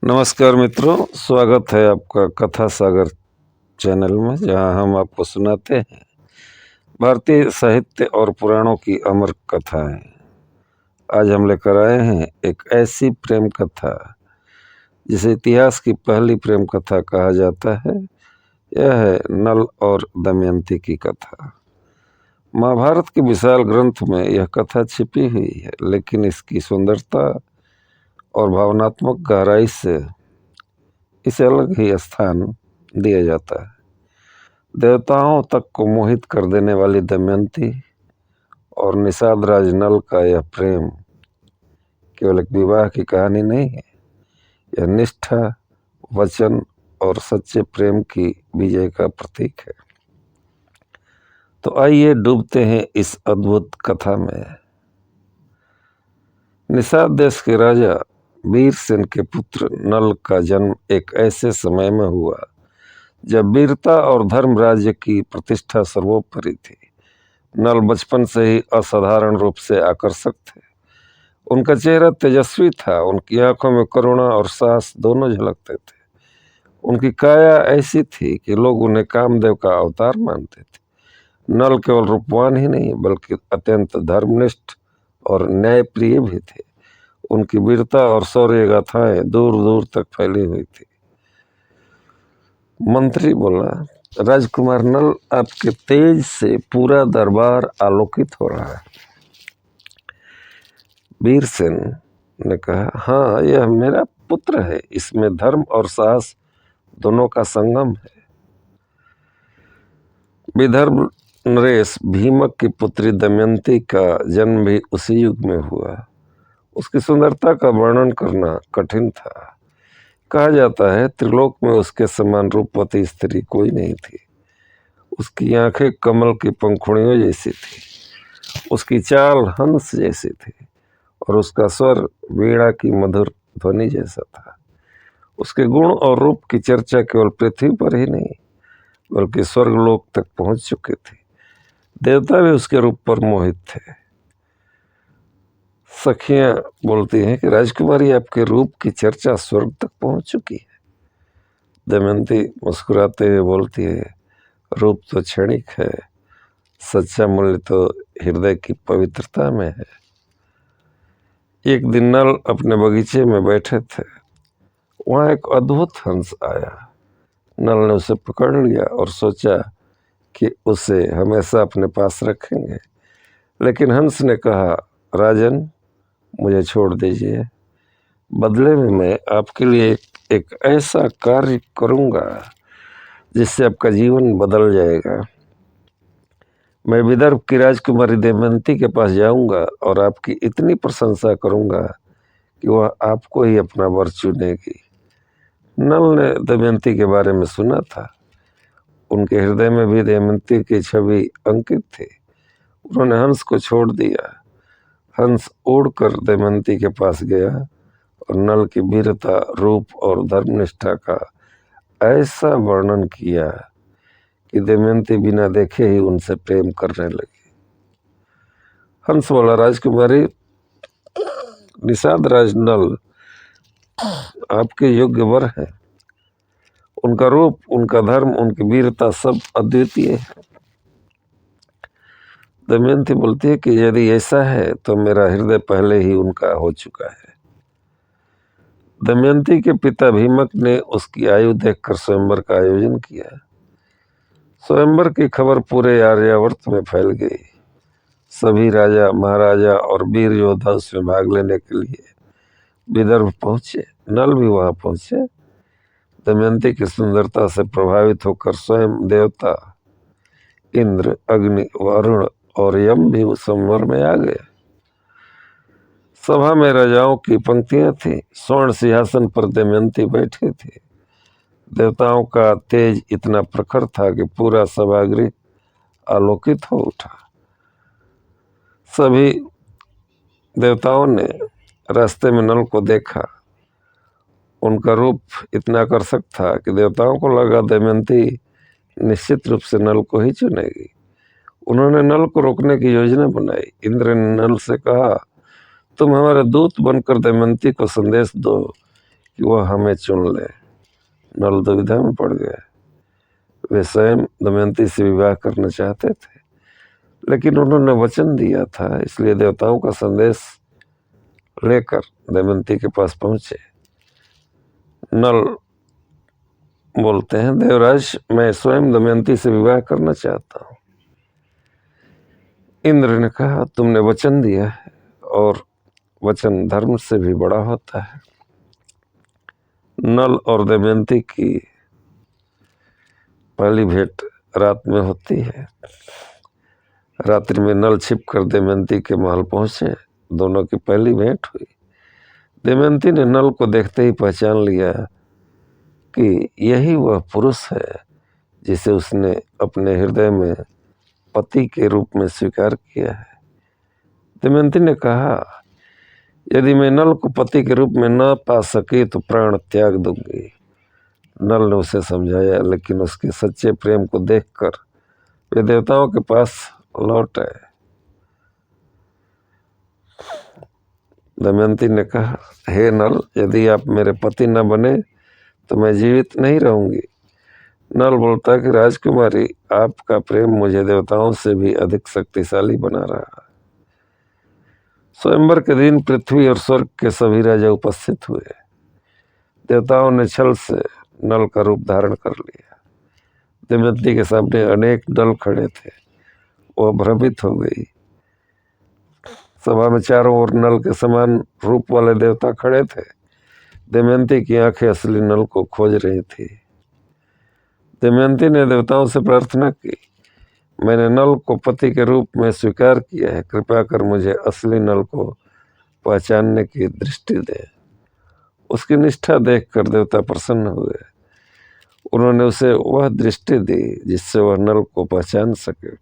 नमस्कार मित्रों, स्वागत है आपका कथा सागर चैनल में, जहां हम आपको सुनाते हैं भारतीय साहित्य और पुराणों की अमर कथाएं। आज हम लेकर आए हैं एक ऐसी प्रेम कथा जिसे इतिहास की पहली प्रेम कथा कहा जाता है। यह है नल और दमयंती की कथा। महाभारत के विशाल ग्रंथ में यह कथा छिपी हुई है, लेकिन इसकी सुंदरता और भावनात्मक गहराई से इसे अलग ही स्थान दिया जाता है। देवताओं तक को मोहित कर देने वाली दमयंती और निषाद राज नल का यह प्रेम केवल एक विवाह की कहानी नहीं है। यह निष्ठा, वचन और सच्चे प्रेम की विजय का प्रतीक है। तो आइए डूबते हैं इस अद्भुत कथा में। निषाद देश के राजा वीरसेन के पुत्र नल का जन्म एक ऐसे समय में हुआ जब वीरता और धर्म राज्य की प्रतिष्ठा सर्वोपरि थी। नल बचपन से ही असाधारण रूप से आकर्षक थे। उनका चेहरा तेजस्वी था, उनकी आंखों में करुणा और साहस दोनों झलकते थे। उनकी काया ऐसी थी कि लोग उन्हें कामदेव का अवतार मानते थे। नल केवल रूपवान ही नहीं, बल्कि अत्यंत धर्मनिष्ठ और न्यायप्रिय भी थे। उनकी वीरता और शौर्य गाथाएं दूर दूर तक फैली हुई थी। मंत्री बोला, राजकुमार नल, आपके तेज से पूरा दरबार आलोकित हो रहा है। वीरसेन ने कहा, हाँ, यह मेरा पुत्र है। इसमें धर्म और साहस दोनों का संगम है। विदर्भ नरेश भीमक की पुत्री दमयंती का जन्म भी उसी युग में हुआ। उसकी सुंदरता का वर्णन करना कठिन था। कहा जाता है त्रिलोक में उसके समान रूपवती स्त्री कोई नहीं थी। उसकी आंखें कमल की पंखुड़ियों जैसी थी, उसकी चाल हंस जैसी थी और उसका स्वर वीणा की मधुर ध्वनि जैसा था। उसके गुण और रूप की चर्चा केवल पृथ्वी पर ही नहीं, बल्कि स्वर्गलोक तक पहुंच चुके थे। देवता भी उसके रूप पर मोहित थे। सखियां बोलती हैं कि राजकुमारी, आपके रूप की चर्चा स्वर्ग तक पहुंच चुकी है। दमयंती मुस्कुराते हुए बोलती है, रूप तो क्षणिक है, सच्चा मूल्य तो हृदय की पवित्रता में है। एक दिन नल अपने बगीचे में बैठे थे। वहां एक अद्भुत हंस आया। नल ने उसे पकड़ लिया और सोचा कि उसे हमेशा अपने पास रखेंगे। लेकिन हंस ने कहा, राजन, मुझे छोड़ दीजिए। बदले में मैं आपके लिए एक ऐसा कार्य करूंगा जिससे आपका जीवन बदल जाएगा। मैं विदर्भ की राजकुमारी दमयंती के पास जाऊंगा और आपकी इतनी प्रशंसा करूंगा कि वह आपको ही अपना वर चुनेगी। नल ने दमयंती के बारे में सुना था। उनके हृदय में भी दमयंती की छवि अंकित थी। उन्होंने हंस को छोड़ दिया। हंस उड़कर दमयंती के पास गया और नल की वीरता, रूप और धर्मनिष्ठा का ऐसा वर्णन किया कि दमयंती बिना देखे ही उनसे प्रेम करने लगी। हंस बोला, राजकुमारी, निषाद राज नल आपके योग्य वर है। उनका रूप, उनका धर्म, उनकी वीरता सब अद्वितीय है। दमयंती बोलती है कि यदि ऐसा है तो मेरा हृदय पहले ही उनका हो चुका है। दमयंती के पिता भीमक ने उसकी आयु देखकर स्वयंवर का आयोजन किया। स्वयंवर की खबर पूरे आर्यावर्त में फैल गई। सभी राजा, महाराजा और वीर योद्धा उसमें भाग लेने के लिए विदर्भ पहुंचे। नल भी वहां पहुंचे। दमयंती की सुंदरता से प्रभावित होकर स्वयं देवता इंद्र, अग्नि, वरुण और यम भी उस संवर में आ गए। सभा में राजाओं की पंक्तियां थी। स्वर्ण सिंहासन पर दमयंती बैठी थी। देवताओं का तेज इतना प्रखर था कि पूरा सभागृह आलोकित हो उठा। सभी देवताओं ने रास्ते में नल को देखा। उनका रूप इतना आकर्षक था कि देवताओं को लगा दमयंती निश्चित रूप से नल को ही चुनेगी। उन्होंने नल को रोकने की योजना बनाई। इंद्र ने नल से कहा, तुम हमारे दूत बनकर दमयंती को संदेश दो कि वह हमें चुन ले। नल दुविधा में पड़ गए। वे स्वयं दमयंती से विवाह करना चाहते थे, लेकिन उन्होंने वचन दिया था, इसलिए देवताओं का संदेश लेकर दमयंती के पास पहुंचे। नल बोलते हैं, देवराज, मैं स्वयं दमयंती से विवाह करना चाहता हूं। इंद्र ने कहा, तुमने वचन दिया है और वचन धर्म से भी बड़ा होता है। नल और दमयंती की पहली भेंट रात में होती है। रात्रि में नल छिपकर दमयंती के महल पहुंचे। दोनों की पहली भेंट हुई। दमयंती ने नल को देखते ही पहचान लिया कि यही वह पुरुष है जिसे उसने अपने हृदय में पति के रूप में स्वीकार किया है। दमयंती ने कहा, यदि मैं नल को पति के रूप में न पा सकी तो प्राण त्याग दूंगी। नल ने उसे समझाया, लेकिन उसके सच्चे प्रेम को देखकर वे देवताओं के पास लौट आए। दमयंती ने कहा, हे नल, यदि आप मेरे पति न बने तो मैं जीवित नहीं रहूंगी। नल बोलता कि राजकुमारी, आपका प्रेम मुझे देवताओं से भी अधिक शक्तिशाली बना रहा। स्वयंवर के दिन पृथ्वी और स्वर्ग के सभी राजा उपस्थित हुए। देवताओं ने छल से नल का रूप धारण कर लिया। दमयंती के सामने अनेक दल खड़े थे। वह भ्रमित हो गई। सभा में चारों ओर नल के समान रूप वाले देवता खड़े थे। दमयंती की आंखें असली नल को खोज रही थी। दमयंती ने देवताओं से प्रार्थना की, मैंने नल को पति के रूप में स्वीकार किया है, कृपया कर मुझे असली नल को पहचानने की दृष्टि दे। उसकी निष्ठा देखकर देवता प्रसन्न हुए। उन्होंने उसे वह दृष्टि दी जिससे वह नल को पहचान सके।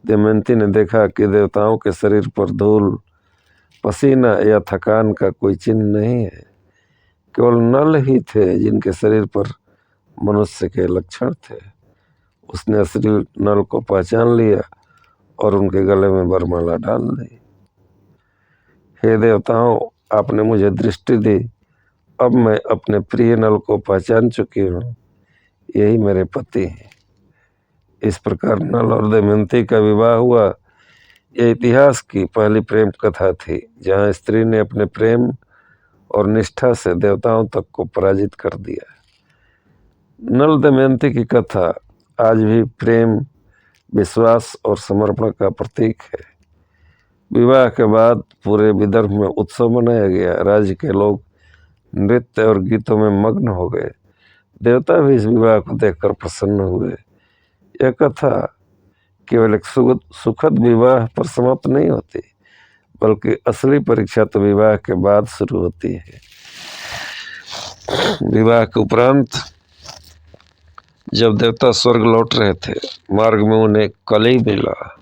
दमयंती ने देखा कि देवताओं के शरीर पर धूल, पसीना या थकान का कोई चिन्ह नहीं है। केवल नल ही थे जिनके शरीर पर मनुष्य के लक्षण थे। उसने असली नल को पहचान लिया और उनके गले में वरमाला डाल दी। हे देवताओं, आपने मुझे दृष्टि दी। अब मैं अपने प्रिय नल को पहचान चुकी हूँ। यही मेरे पति हैं। इस प्रकार नल और दमयंती का विवाह हुआ। यह इतिहास की पहली प्रेम कथा थी, जहाँ स्त्री ने अपने प्रेम और निष्ठा से देवताओं तक को पराजित कर दिया। नल दमयंती की कथा आज भी प्रेम, विश्वास और समर्पण का प्रतीक है। विवाह के बाद पूरे विदर्भ में उत्सव मनाया गया। राज्य के लोग नृत्य और गीतों में मग्न हो गए। देवता भी इस विवाह को देखकर प्रसन्न हुए। यह कथा केवल एक सुखद विवाह पर समाप्त नहीं होती, बल्कि असली परीक्षा तो विवाह के बाद शुरू होती है। विवाह के उपरांत जब देवता स्वर्ग लौट रहे थे, मार्ग में उन्हें कली मिला।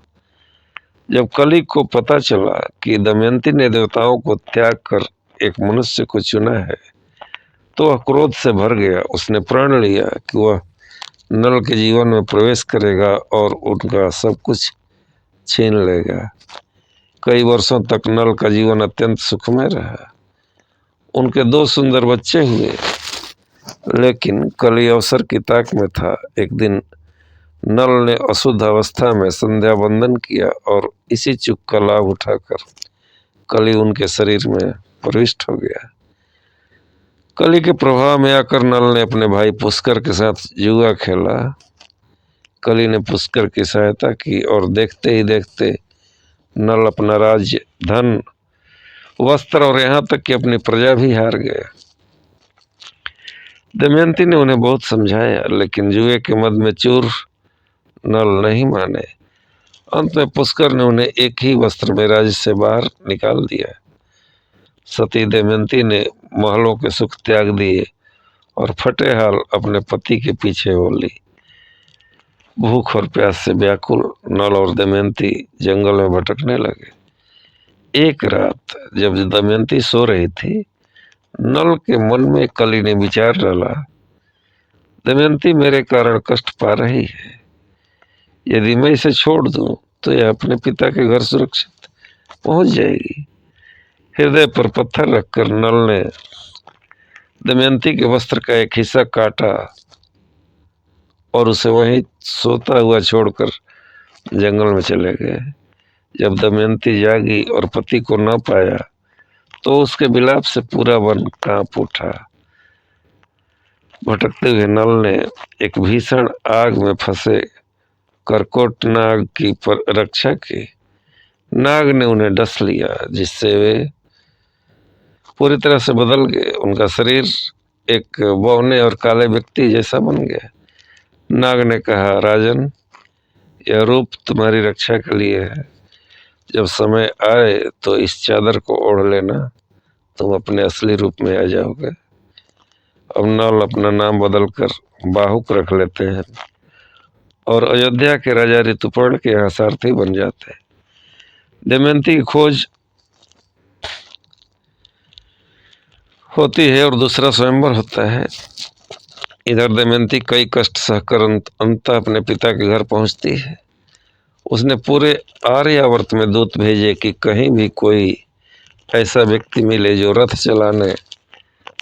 जब कली को पता चला कि दमयंती ने देवताओं को त्याग कर एक मनुष्य को चुना है, तो वह क्रोध से भर गया। उसने प्रण लिया कि वह नल के जीवन में प्रवेश करेगा और उनका सब कुछ छीन लेगा। कई वर्षों तक नल का जीवन अत्यंत सुखमय रहा। उनके 2 सुंदर बच्चे हुए, लेकिन कली अवसर की ताक में था। एक दिन नल ने अशुद्ध अवस्था में संध्या वंदन किया और इसी चूक का लाभ उठाकर कली उनके शरीर में प्रविष्ट हो गया। कली के प्रभाव में आकर नल ने अपने भाई पुष्कर के साथ जुआ खेला। कली ने पुष्कर की सहायता की और देखते ही देखते नल अपना राज्य, धन, वस्त्र और यहाँ तक कि अपनी प्रजा भी हार गया। दमयंती ने उन्हें बहुत समझाया, लेकिन जुए के मद में चूर नल नहीं माने। अंत में पुष्कर ने उन्हें एक ही वस्त्र में राज्य से बाहर निकाल दिया। सती दमयंती ने महलों के सुख त्याग दिए और फटे हाल अपने पति के पीछे हो ली। भूख और प्यास से व्याकुल नल और दमयंती जंगल में भटकने लगे। एक रात जब दमयंती सो रही थी, नल के मन में कली ने विचार डाला, दमयंती मेरे कारण कष्ट पा रही है। यदि मैं इसे छोड़ दूं तो यह अपने पिता के घर सुरक्षित पहुंच जाएगी। हृदय पर पत्थर रखकर नल ने दमयंती के वस्त्र का एक हिस्सा काटा और उसे वहीं सोता हुआ छोड़कर जंगल में चले गए। जब दमयंती जागी और पति को न पाया तो उसके विलाप से पूरा वन कांप उठा। भटकते हुए नल ने एक भीषण आग में फंसे करकोट नाग की रक्षा की। नाग ने उन्हें डस लिया, जिससे वे पूरी तरह से बदल गए। उनका शरीर एक बौने और काले व्यक्ति जैसा बन गया। नाग ने कहा, राजन, यह रूप तुम्हारी रक्षा के लिए है। जब समय आए तो इस चादर को ओढ़ लेना, तुम अपने असली रूप में आ जाओगे। अब नल अपना नाम बदलकर बाहुक रख लेते हैं और अयोध्या के राजा ऋतुपर्ण के यहाँ सारथी बन जाते हैं। दमयंती की खोज होती है और दूसरा स्वयंवर होता है। इधर दमयंती कई कष्ट सहकर अंततः अपने पिता के घर पहुंचती है। उसने पूरे आर्यावर्त में दूत भेजे कि कहीं भी कोई ऐसा व्यक्ति मिले जो रथ चलाने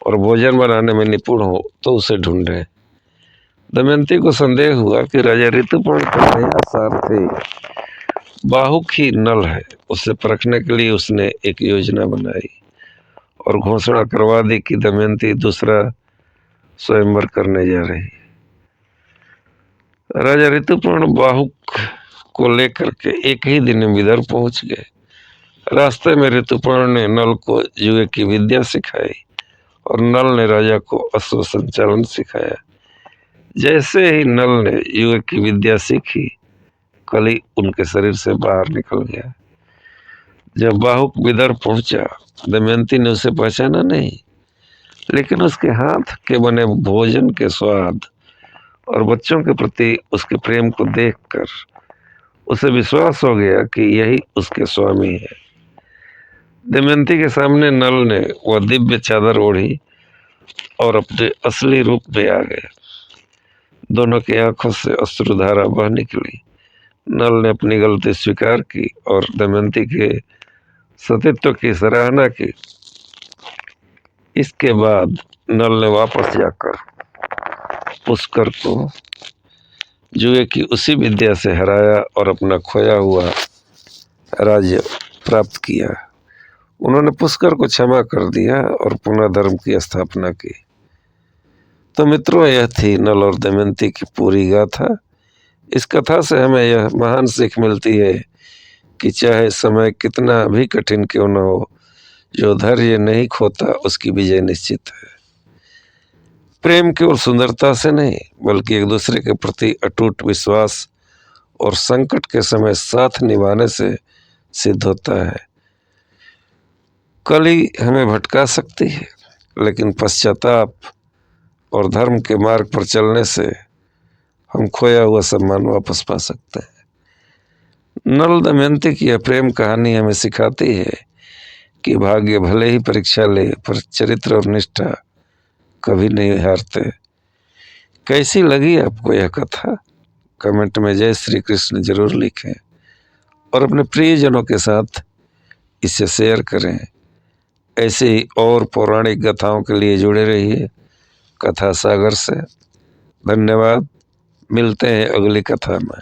और भोजन बनाने में निपुण हो तो उसे ढूंढे। दमयंती को संदेह हुआ कि राजा ऋतुपर्ण का नया सारथी बाहुक ही नल है। उसे परखने के लिए उसने एक योजना बनाई और घोषणा करवा दी कि दमयंती दूसरा स्वयंवर करने जा रही है। राजा ऋतुपर्ण बाहुक को लेकर के एक ही दिन में विदर्भ पहुंच गए। रास्ते में ऋतुपर्ण ने नल को जुए की विद्या सिखाई और नल ने राजा को अश्व संचालन सिखाया। जैसे ही नल ने जुए की विद्या सीखी, कली उनके शरीर से बाहर निकल गया। जब बाहुक विदर्भ पहुंचा, दमयंती ने उसे पहचाना नहीं, लेकिन उसके हाथ के बने भोजन के स्वाद और बच्चों के प्रति उसके प्रेम को देखकर उसे विश्वास हो गया कि यही उसके स्वामी है। दमयंती के सामने नल ने वह दिव्य चादर ओढ़ी और अपने असली रूप में आ गया। दोनों की आंखों से अश्रुधारा बह निकली। नल ने अपनी गलती स्वीकार की और दमयंती के सतीत्व की सराहना की। इसके बाद नल ने वापस जाकर पुष्कर को जुए की उसी विद्या से हराया और अपना खोया हुआ राज्य प्राप्त किया। उन्होंने पुष्कर को क्षमा कर दिया और पुनः धर्म की स्थापना की। तो मित्रों, यह थी नल और दमयंती की पूरी गाथा। इस कथा से हमें यह महान सीख मिलती है कि चाहे समय कितना भी कठिन क्यों न हो, जो धैर्य नहीं खोता उसकी विजय निश्चित है। प्रेम केवल सुंदरता से नहीं, बल्कि एक दूसरे के प्रति अटूट विश्वास और संकट के समय साथ निभाने से सिद्ध होता है। कली हमें भटका सकती है, लेकिन पश्चाताप और धर्म के मार्ग पर चलने से हम खोया हुआ सम्मान वापस पा सकते हैं। नल दमयंती की यह प्रेम कहानी हमें सिखाती है कि भाग्य भले ही परीक्षा ले, पर चरित्र और निष्ठा कभी नहीं हारते। कैसी लगी आपको यह कथा? कमेंट में जय श्री कृष्ण जरूर लिखें और अपने प्रियजनों के साथ इसे शेयर करें। ऐसे ही और पौराणिक कथाओं के लिए जुड़े रहिए कथा सागर से। धन्यवाद। मिलते हैं अगली कथा में।